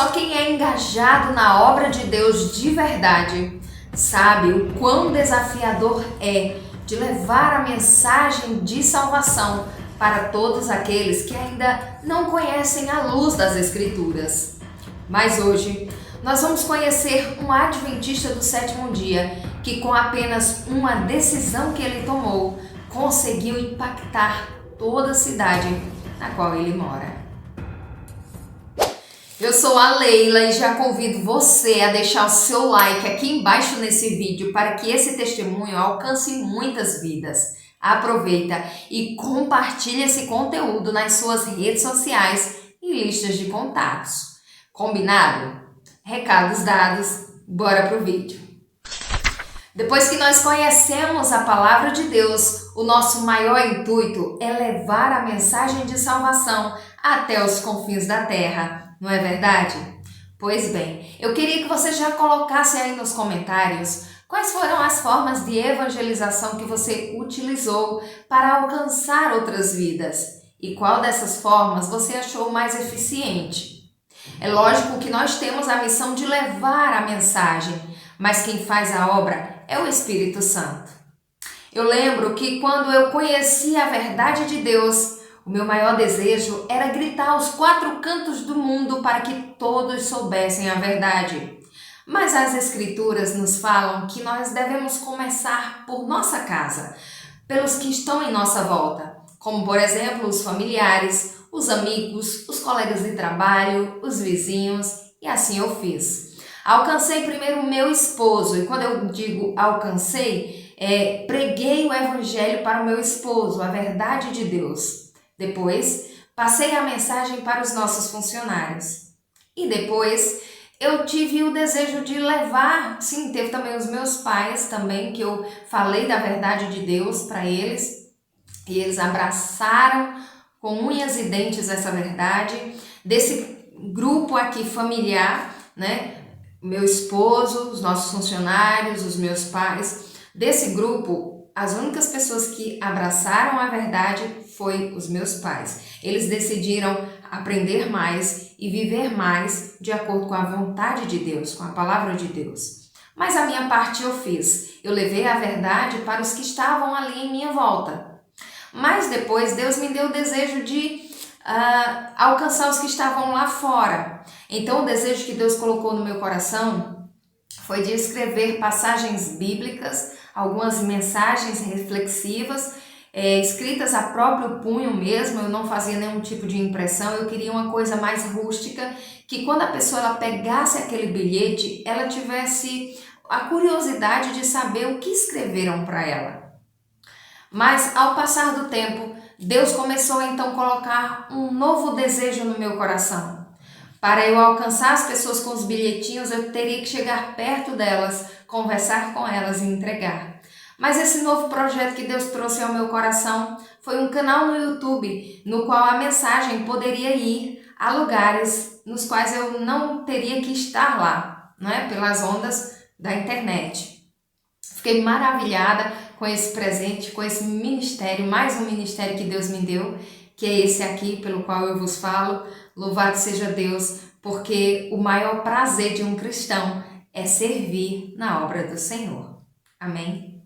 Só quem é engajado na obra de Deus de verdade sabe o quão desafiador é de levar a mensagem de salvação para todos aqueles que ainda não conhecem a luz das Escrituras. Mas hoje nós vamos conhecer um adventista do sétimo dia que, com apenas uma decisão que ele tomou, conseguiu impactar toda a cidade na qual ele mora. Eu sou a Leila e já convido você a deixar o seu like aqui embaixo nesse vídeo para que esse testemunho alcance muitas vidas. Aproveita e compartilhe esse conteúdo nas suas redes sociais e listas de contatos. Combinado? Recados dados, bora pro vídeo. Depois que nós conhecemos a palavra de Deus, o nosso maior intuito é levar a mensagem de salvação até os confins da terra, não é verdade? Pois bem, eu queria que você já colocasse aí nos comentários quais foram as formas de evangelização que você utilizou para alcançar outras vidas e qual dessas formas você achou mais eficiente. É lógico que nós temos a missão de levar a mensagem, mas quem faz a obra é o Espírito Santo. Eu lembro que quando eu conheci a verdade de Deus, o meu maior desejo era gritar aos quatro cantos do mundo para que todos soubessem a verdade. Mas as Escrituras nos falam que nós devemos começar por nossa casa, pelos que estão em nossa volta, como por exemplo os familiares, os amigos, os colegas de trabalho, os vizinhos, e assim eu fiz. Alcancei primeiro o meu esposo, e quando eu digo alcancei, preguei o evangelho para o meu esposo, a verdade de Deus. Depois, passei a mensagem para os nossos funcionários. E depois, eu tive o desejo de levar, sim, teve também os meus pais também, que eu falei da verdade de Deus para eles, e eles abraçaram com unhas e dentes essa verdade. Desse grupo aqui familiar, né? Meu esposo, os nossos funcionários, os meus pais, desse grupo, as únicas pessoas que abraçaram a verdade foi os meus pais. Eles decidiram aprender mais e viver mais de acordo com a vontade de Deus, com a palavra de Deus. Mas a minha parte eu fiz. Eu levei a verdade para os que estavam ali em minha volta. Mas depois Deus me deu o desejo de alcançar os que estavam lá fora. Então o desejo que Deus colocou no meu coração foi de escrever passagens bíblicas, algumas mensagens reflexivas, escritas a próprio punho mesmo. Eu não fazia nenhum tipo de impressão, eu queria uma coisa mais rústica, que quando a pessoa ela pegasse aquele bilhete, ela tivesse a curiosidade de saber o que escreveram para ela. Mas ao passar do tempo, Deus começou então a colocar um novo desejo no meu coração. Para eu alcançar as pessoas com os bilhetinhos, eu teria que chegar perto delas, conversar com elas e entregar. Mas esse novo projeto que Deus trouxe ao meu coração foi um canal no YouTube, no qual a mensagem poderia ir a lugares nos quais eu não teria que estar lá, né? Pelas ondas da internet. Fiquei maravilhada com esse presente, com esse ministério, mais um ministério que Deus me deu, que é esse aqui pelo qual eu vos falo. Louvado seja Deus, porque o maior prazer de um cristão é servir na obra do Senhor. Amém?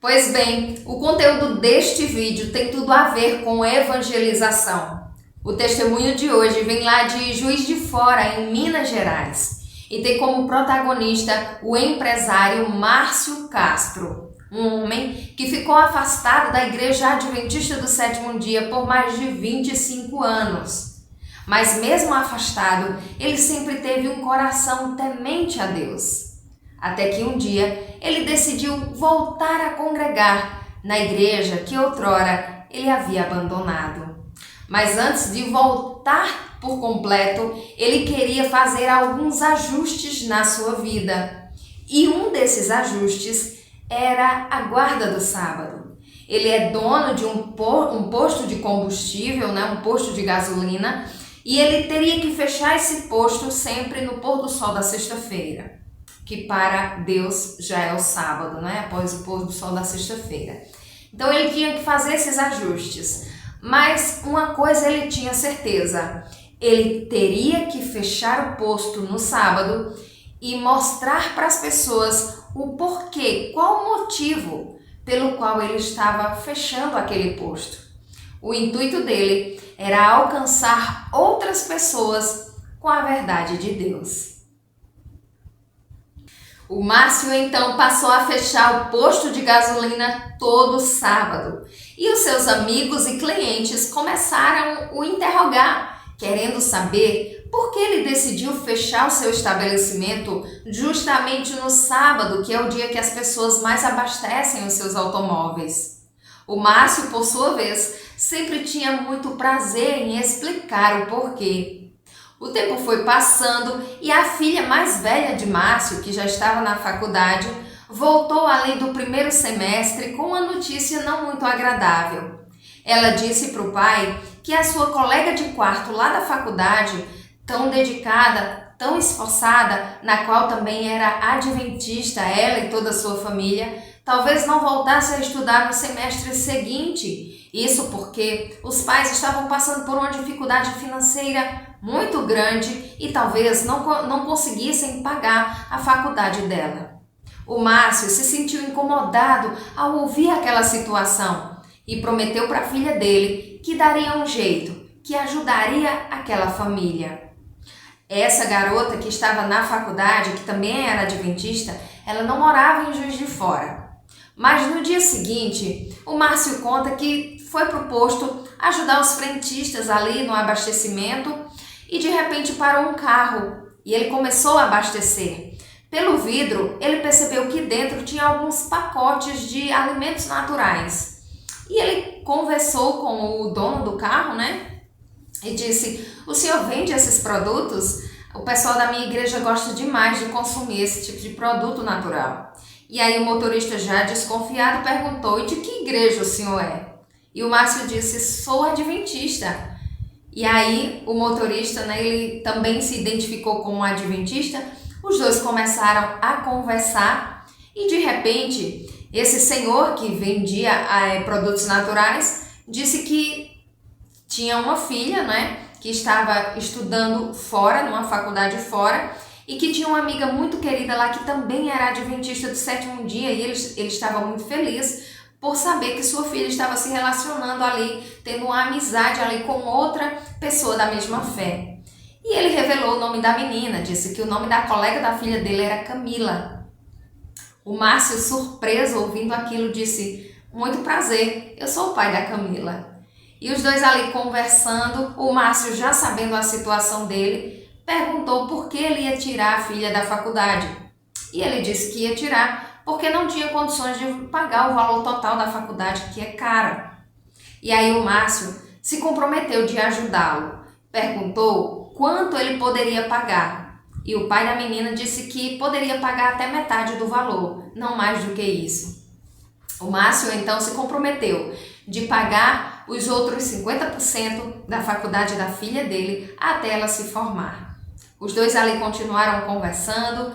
Pois bem, o conteúdo deste vídeo tem tudo a ver com evangelização. O testemunho de hoje vem lá de Juiz de Fora, em Minas Gerais. E tem como protagonista o empresário Márcio Castro, um homem que ficou afastado da Igreja Adventista do Sétimo Dia por mais de 25 anos. Mas mesmo afastado, ele sempre teve um coração temente a Deus. Até que um dia ele decidiu voltar a congregar na igreja que outrora ele havia abandonado. Mas antes de voltar por completo, ele queria fazer alguns ajustes na sua vida. E um desses ajustes era a guarda do sábado. Ele é dono de um posto de combustível, né, um posto de gasolina, e ele teria que fechar esse posto sempre no pôr do sol da sexta-feira, que para Deus já é o sábado, né, após o pôr do sol da sexta-feira. Então ele tinha que fazer esses ajustes. Mas uma coisa ele tinha certeza: Ele teria que fechar o posto no sábado e mostrar para as pessoas o porquê, qual o motivo pelo qual ele estava fechando aquele posto. O intuito dele era alcançar outras pessoas com a verdade de Deus. O Márcio então passou a fechar o posto de gasolina todo sábado e os seus amigos e clientes começaram a o interrogar, querendo saber por que ele decidiu fechar o seu estabelecimento justamente no sábado, que é o dia que as pessoas mais abastecem os seus automóveis. O Márcio, por sua vez, sempre tinha muito prazer em explicar o porquê. O tempo foi passando e a filha mais velha de Márcio, que já estava na faculdade, voltou além do primeiro semestre com uma notícia não muito agradável. Ela disse para o pai que a sua colega de quarto lá da faculdade, tão dedicada, tão esforçada, na qual também era adventista, ela e toda a sua família, talvez não voltasse a estudar no semestre seguinte. Isso porque os pais estavam passando por uma dificuldade financeira muito grande e talvez não conseguissem pagar a faculdade dela. O Márcio se sentiu incomodado ao ouvir aquela situação e prometeu para a filha dele que daria um jeito, que ajudaria aquela família. Essa garota que estava na faculdade, que também era adventista, ela não morava em Juiz de Fora. Mas no dia seguinte, o Márcio conta que foi para o posto ajudar os frentistas ali no abastecimento e de repente parou um carro e ele começou a abastecer. Pelo vidro, ele percebeu que dentro tinha alguns pacotes de alimentos naturais. E ele conversou com o dono do carro, né? E disse: "O senhor vende esses produtos? O pessoal da minha igreja gosta demais de consumir esse tipo de produto natural." E aí o motorista, já desconfiado, perguntou: "E de que igreja o senhor é?" E o Márcio disse: "Sou adventista." E aí o motorista, né, ele também se identificou como adventista. Os dois começaram a conversar e de repente esse senhor que vendia produtos naturais disse que tinha uma filha, né, que estava estudando fora, numa faculdade fora, e que tinha uma amiga muito querida lá que também era adventista do sétimo dia, e ele estava muito feliz por saber que sua filha estava se relacionando ali, tendo uma amizade ali com outra pessoa da mesma fé. E ele revelou o nome da menina, disse que o nome da colega da filha dele era Camila. O Márcio, surpreso ouvindo aquilo, disse: "Muito prazer, eu sou o pai da Camila." E os dois ali conversando, o Márcio, já sabendo a situação dele, perguntou por que ele ia tirar a filha da faculdade. E ele disse que ia tirar porque não tinha condições de pagar o valor total da faculdade, que é cara. E aí o Márcio se comprometeu de ajudá-lo. Perguntou quanto ele poderia pagar. E o pai da menina disse que poderia pagar até metade do valor, não mais do que isso. O Márcio então se comprometeu de pagar os outros 50% da faculdade da filha dele até ela se formar. Os dois ali continuaram conversando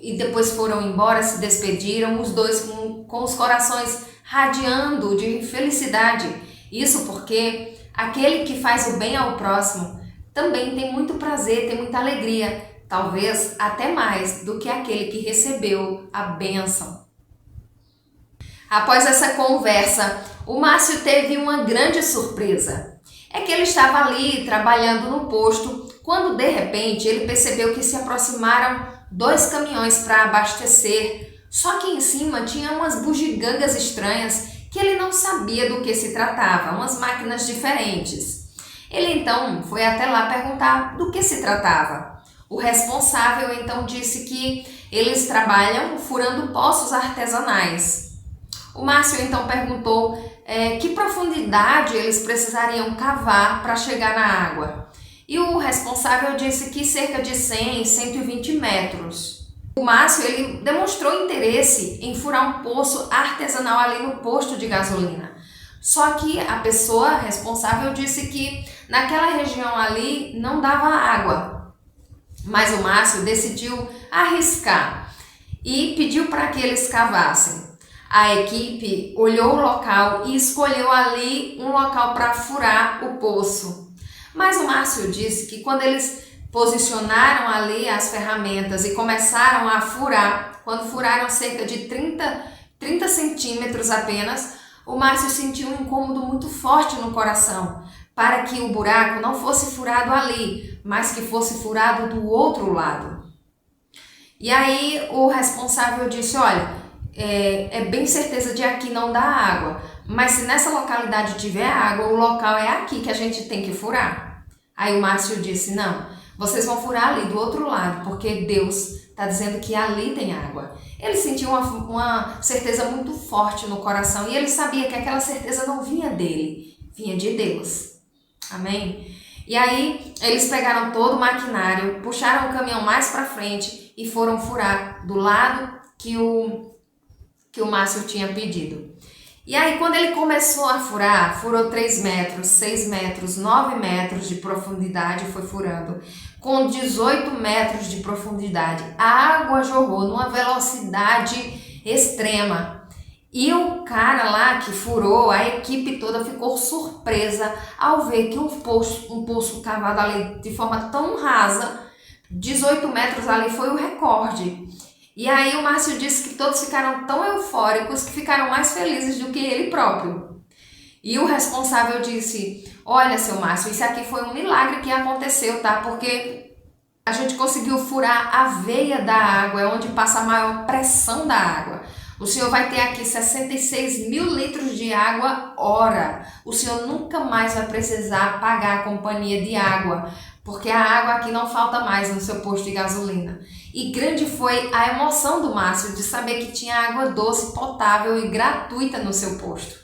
e depois foram embora, se despediram, os dois com os corações radiando de felicidade. Isso porque aquele que faz o bem ao próximo também tem muito prazer, tem muita alegria, talvez até mais do que aquele que recebeu a bênção. Após essa conversa, o Márcio teve uma grande surpresa. É que ele estava ali trabalhando no posto quando de repente ele percebeu que se aproximaram 2 caminhões para abastecer, só que em cima tinha umas bugigangas estranhas que ele não sabia do que se tratava, umas máquinas diferentes. Ele então foi até lá perguntar do que se tratava. O responsável então disse que eles trabalham furando poços artesanais. O Márcio então perguntou que profundidade eles precisariam cavar para chegar na água. E o responsável disse que cerca de 100, 120 metros. O Márcio ele demonstrou interesse em furar um poço artesanal ali no posto de gasolina. Só que a pessoa responsável disse que naquela região ali não dava água. Mas o Márcio decidiu arriscar e pediu para que eles cavassem. A equipe olhou o local e escolheu ali um local para furar o poço. Mas o Márcio disse que quando eles posicionaram ali as ferramentas e começaram a furar, quando furaram cerca de 30 centímetros apenas, o Márcio sentiu um incômodo muito forte no coração, para que o buraco não fosse furado ali, mas que fosse furado do outro lado. E aí o responsável disse, olha, é bem certeza de aqui não dá água, mas se nessa localidade tiver água, o local é aqui que a gente tem que furar. Aí o Márcio disse, não, vocês vão furar ali do outro lado, porque Deus está dizendo que ali tem água. Ele sentiu uma certeza muito forte no coração e ele sabia que aquela certeza não vinha dele, vinha de Deus. Amém? E aí eles pegaram todo o maquinário, puxaram o caminhão mais para frente e foram furar do lado que o Márcio tinha pedido. E aí quando ele começou a furar, furou 3 metros, 6 metros, 9 metros de profundidade, foi furando. Com 18 metros de profundidade, a água jorrou numa velocidade extrema. E o cara lá que furou, a equipe toda ficou surpresa ao ver que um poço cavado ali de forma tão rasa, 18 metros ali foi o recorde. E aí o Márcio disse que todos ficaram tão eufóricos que ficaram mais felizes do que ele próprio. E o responsável disse, olha, seu Márcio, isso aqui foi um milagre que aconteceu, tá? Porque a gente conseguiu furar a veia da água, é onde passa a maior pressão da água. O senhor vai ter aqui 66 mil litros de água hora. O senhor nunca mais vai precisar pagar a companhia de água, porque a água aqui não falta mais no seu posto de gasolina. E grande foi a emoção do Márcio de saber que tinha água doce, potável e gratuita no seu posto.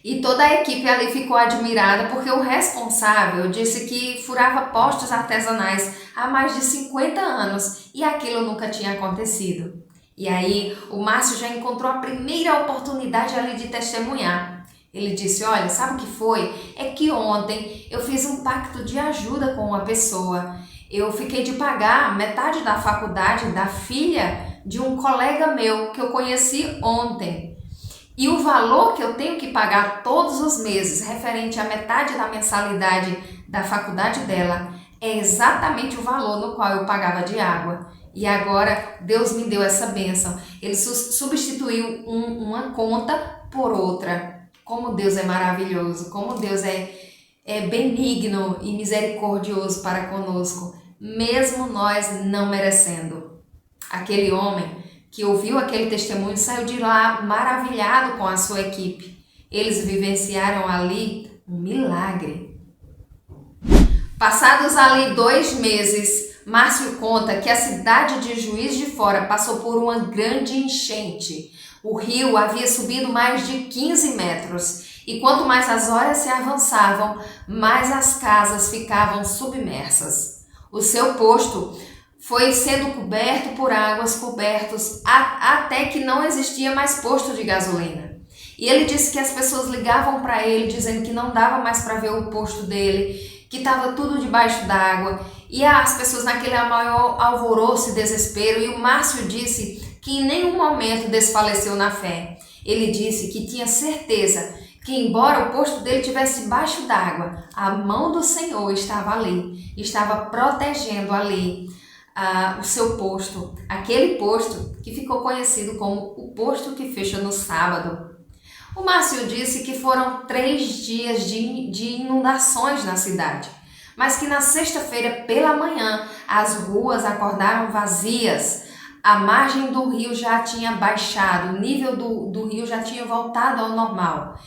E toda a equipe ali ficou admirada porque o responsável disse que furava postes artesanais há mais de 50 anos e aquilo nunca tinha acontecido. E aí o Márcio já encontrou a primeira oportunidade ali de testemunhar. Ele disse, olha, sabe o que foi? É que ontem eu fiz um pacto de ajuda com uma pessoa. Eu fiquei de pagar metade da faculdade da filha de um colega meu que eu conheci ontem. E o valor que eu tenho que pagar todos os meses, referente à metade da mensalidade da faculdade dela, é exatamente o valor no qual eu pagava de água. E agora Deus me deu essa bênção. Ele substituiu uma conta por outra. Como Deus é maravilhoso, como Deus é benigno e misericordioso para conosco, mesmo nós não merecendo. Aquele homem que ouviu aquele testemunho saiu de lá maravilhado com a sua equipe. Eles vivenciaram ali um milagre. Passados ali 2 meses, Márcio conta que a cidade de Juiz de Fora passou por uma grande enchente. O rio havia subido mais de 15 metros e quanto mais as horas se avançavam, mais as casas ficavam submersas. O seu posto foi sendo coberto por águas cobertos até que não existia mais posto de gasolina. E ele disse que as pessoas ligavam para ele dizendo que não dava mais para ver o posto dele, que estava tudo debaixo d'água. E as pessoas naquele maior alvoroço e desespero. E o Márcio disse que em nenhum momento desfaleceu na fé. Ele disse que tinha certeza que embora o posto dele estivesse debaixo d'água, a mão do Senhor estava ali, estava protegendo ali o seu posto, aquele posto que ficou conhecido como o posto que fecha no sábado. O Márcio disse que foram 3 dias de inundações na cidade, mas que na sexta-feira pela manhã as ruas acordaram vazias, a margem do rio já tinha baixado, o nível do rio já tinha voltado ao normal.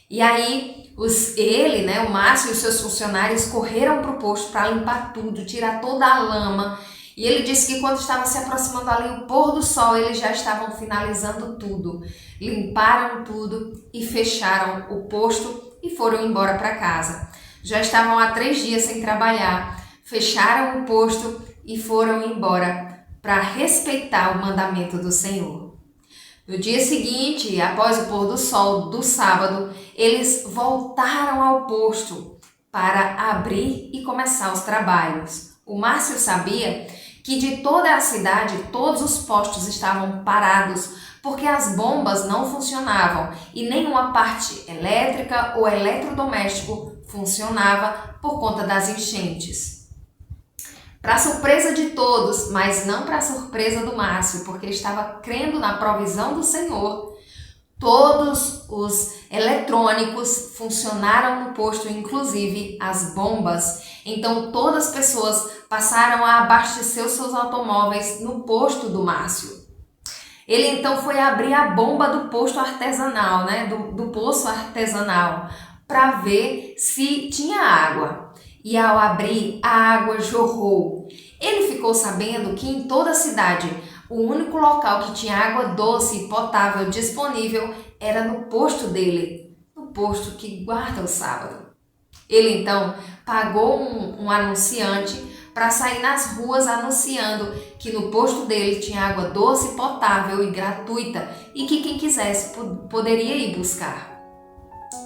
E aí o Márcio e os seus funcionários correram para o posto para limpar tudo, tirar toda a lama. E ele disse que quando estava se aproximando ali o pôr do sol, eles já estavam finalizando tudo. Limparam tudo e fecharam o posto e foram embora para casa. Já estavam há 3 dias sem trabalhar, fecharam o posto e foram embora para respeitar o mandamento do Senhor. No dia seguinte, após o pôr do sol do sábado, eles voltaram ao posto para abrir e começar os trabalhos. O Márcio sabia que de toda a cidade todos os postos estavam parados porque as bombas não funcionavam e nenhuma parte elétrica ou eletrodoméstico funcionava por conta das enchentes. Para surpresa de todos, mas não para surpresa do Márcio, porque ele estava crendo na provisão do Senhor, todos os eletrônicos funcionaram no posto, inclusive as bombas. Então todas as pessoas passaram a abastecer os seus automóveis no posto do Márcio. Ele então foi abrir a bomba do posto artesanal, do poço artesanal, para ver se tinha água. E ao abrir, a água jorrou. Ele ficou sabendo que em toda a cidade, o único local que tinha água doce e potável disponível era no posto dele, no posto que guarda o sábado. Ele então pagou um anunciante para sair nas ruas anunciando que no posto dele tinha água doce, potável e gratuita e que quem quisesse poderia ir buscar.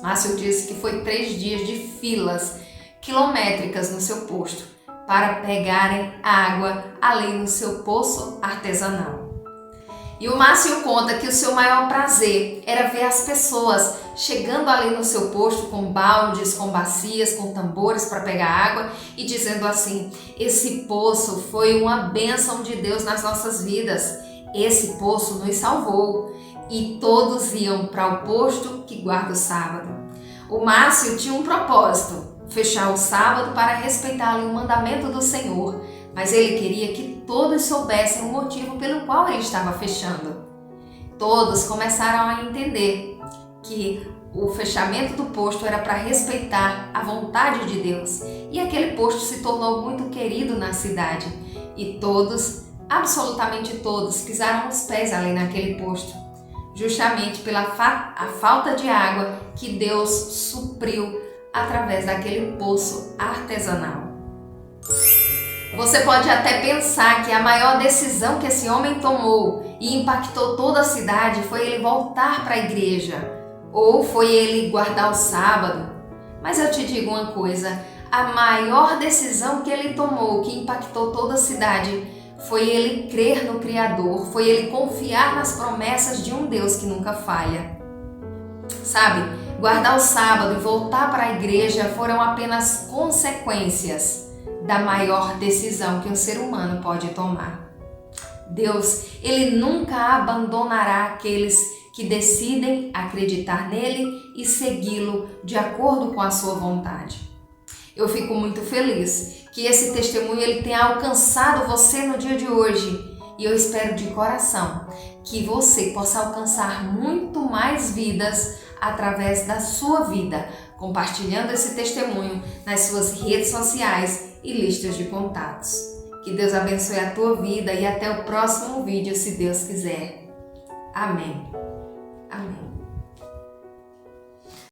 Márcio disse que foi 3 dias de filas quilométricas no seu posto para pegarem água ali no seu poço artesanal. E o Márcio conta que o seu maior prazer era ver as pessoas chegando ali no seu posto com baldes, com bacias, com tambores para pegar água e dizendo assim: esse poço foi uma bênção de Deus nas nossas vidas, esse poço nos salvou. E todos iam para o posto que guarda o sábado. O Márcio tinha um propósito: fechar o sábado para respeitar o mandamento do Senhor, mas ele queria que todos soubessem o motivo pelo qual ele estava fechando. Todos começaram a entender que o fechamento do posto era para respeitar a vontade de Deus, e aquele posto se tornou muito querido na cidade, e todos, absolutamente todos, pisaram os pés ali naquele posto, justamente pela a falta de água que Deus supriu através daquele poço artesanal. Você pode até pensar que a maior decisão que esse homem tomou e impactou toda a cidade foi ele voltar para a igreja, ou foi ele guardar o sábado. Mas eu te digo uma coisa, a maior decisão que ele tomou, que impactou toda a cidade, foi ele crer no Criador, foi ele confiar nas promessas de um Deus que nunca falha. Sabe? Guardar o sábado e voltar para a igreja foram apenas consequências da maior decisão que um ser humano pode tomar. Deus, ele nunca abandonará aqueles que decidem acreditar nele e segui-lo de acordo com a sua vontade. Eu fico muito feliz que esse testemunho ele tenha alcançado você no dia de hoje. E eu espero de coração que você possa alcançar muito mais vidas através da sua vida, compartilhando esse testemunho nas suas redes sociais e listas de contatos. Que Deus abençoe a tua vida e até o próximo vídeo, se Deus quiser. Amém. Amém.